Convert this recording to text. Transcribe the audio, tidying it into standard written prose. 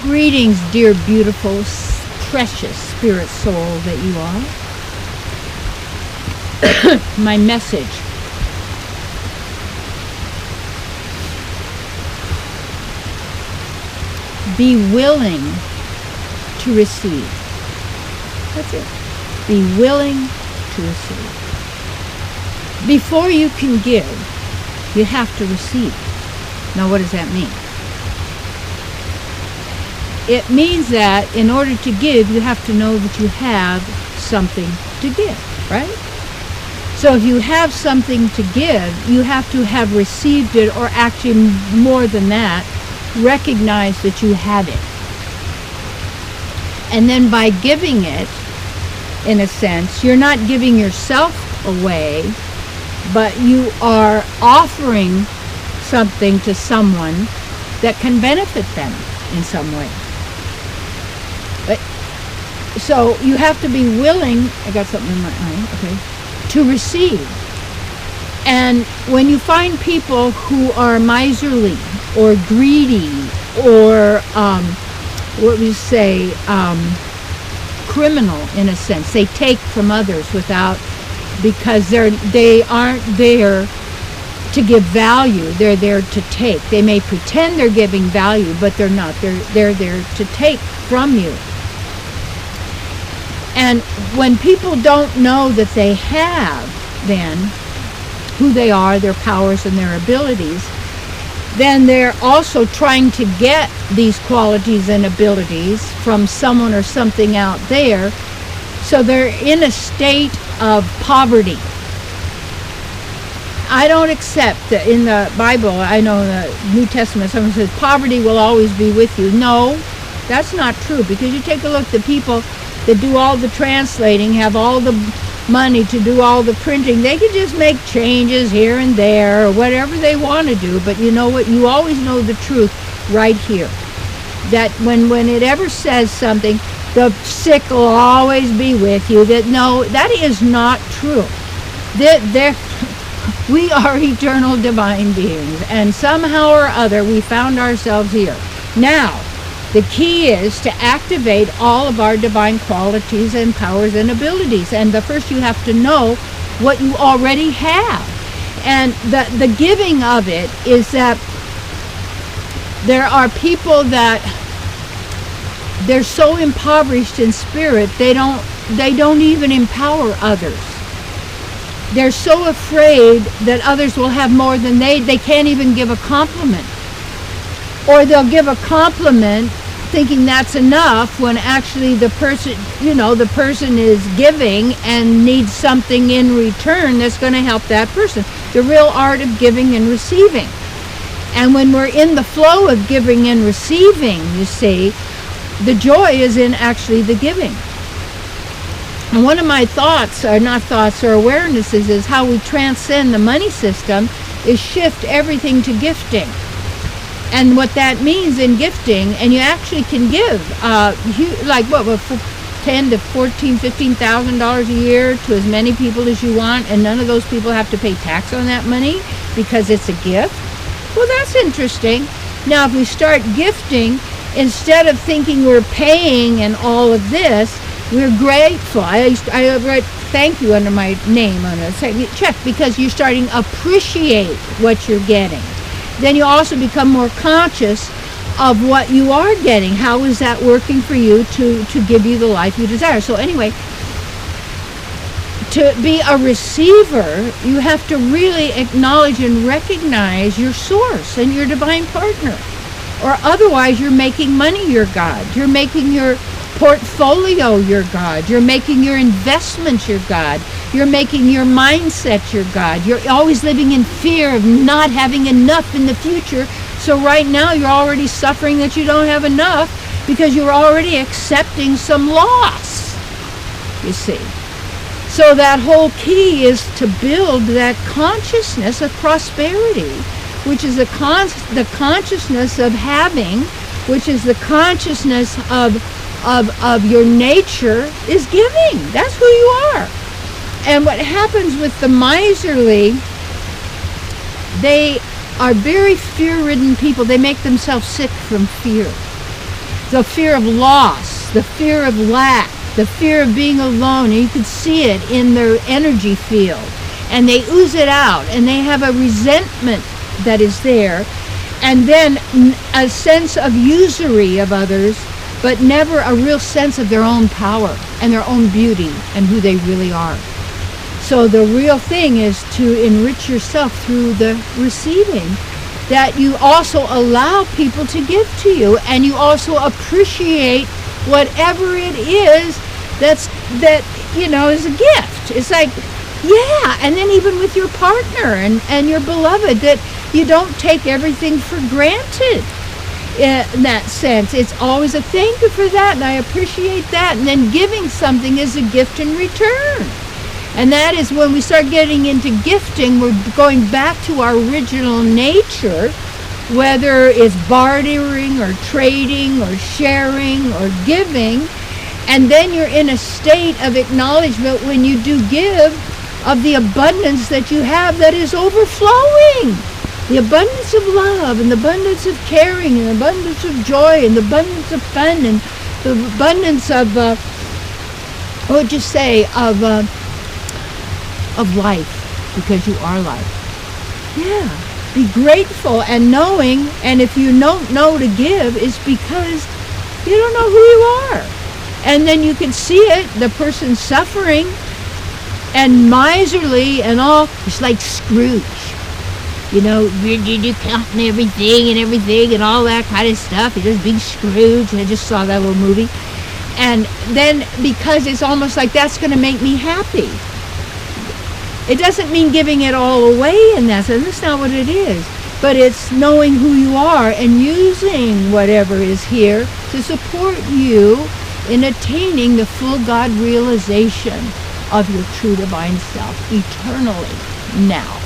Greetings, dear, beautiful, precious spirit soul that you are. My message. Be willing to receive. That's it. Be willing to receive. Before you can give, you have to receive. Now, what does that mean? It means that in order to give, you have to know that you have something to give, right? So if you have something to give, you have to have received it, or actually more than that, recognize that you have it. And then by giving it, in a sense, you're not giving yourself away, but you are offering something to someone that can benefit them in some way. So you have to be willing, I got something in my eye, okay, to receive. And when you find people who are miserly or greedy or what we say, criminal in a sense, they take from others without, because they aren't there to give value, they're there to take. They may pretend they're giving value, but they're not. They're there to take from you. And when people don't know that they have then who they are, their powers and their abilities, then they're also trying to get these qualities and abilities from someone or something out there. So they're in a state of poverty. I don't accept that in the Bible, I know in the New Testament, someone says poverty will always be with you. No, that's not true, because you take a look at the people that do all the translating, have all the money to do all the printing. They can just make changes here and there or whatever they want to do, but you know what? You always know the truth right here. That when it ever says something, the sick will always be with you. No, that is not true. We are eternal divine beings, and somehow or other we found ourselves here. Now, the key is to activate all of our divine qualities and powers and abilities. And the first, you have to know what you already have. And the giving of it is that there are people that they're so impoverished in spirit, they don't even empower others. They're so afraid that others will have more than they can't even give a compliment. Or they'll give a compliment thinking that's enough, when actually the person is giving and needs something in return that's going to help that person. The real art of giving and receiving. And when we're in the flow of giving and receiving, you see, the joy is in actually the giving. And one of my awarenesses is how we transcend the money system is shift everything to gifting. And what that means in gifting, and you actually can give, like what, $10,000 to $14,000, $15,000 a year to as many people as you want, and none of those people have to pay tax on that money because it's a gift. Well, that's interesting. Now, if we start gifting, instead of thinking we're paying and all of this, we're grateful. I write thank you under my name on a check, because you're starting to appreciate what you're getting. Then you also become more conscious of what you are getting. How is that working for you to give you the life you desire? So anyway, to be a receiver, you have to really acknowledge and recognize your source and your divine partner. Or otherwise, you're making money your God. You're making your portfolio your God. You're making your investments your God. You're making your mindset your God. You're always living in fear of not having enough in the future. So right now you're already suffering that you don't have enough, because you're already accepting some loss, you see. So that whole key is to build that consciousness of prosperity, which is the consciousness of having, which is the consciousness of your nature is giving. That's who you are. And what happens with the miserly, they are very fear-ridden people. They make themselves sick from fear. the fear of loss, the fear of lack, the fear of being alone. And you could see it in their energy field. And they ooze it out, and they have a resentment that is there. And then a sense of usury of others, but never a real sense of their own power and their own beauty and who they really are. So the real thing is to enrich yourself through the receiving, that you also allow people to give to you, and you also appreciate whatever it is that is a gift. It's like, yeah, and then even with your partner and your beloved, that you don't take everything for granted in that sense. It's always a thank you for that, and I appreciate that. And then giving something is a gift in return. And that is when we start getting into gifting, we're going back to our original nature, whether it's bartering or trading or sharing or giving. And then you're in a state of acknowledgement when you do give of the abundance that you have that is overflowing. The abundance of love, and the abundance of caring, and the abundance of joy, and the abundance of fun, and the abundance of, of life, because you are life. Yeah. Be grateful and knowing, and if you don't know to give, it's because you don't know who you are. And then you can see it, the person suffering and miserly and all. It's like Scrooge. You counting everything and all that kind of stuff. You're just being Scrooge. I just saw that little movie. And then because it's almost like that's going to make me happy. It doesn't mean giving it all away in that sense. That's not what it is. But it's knowing who you are and using whatever is here to support you in attaining the full God realization of your true divine self eternally now.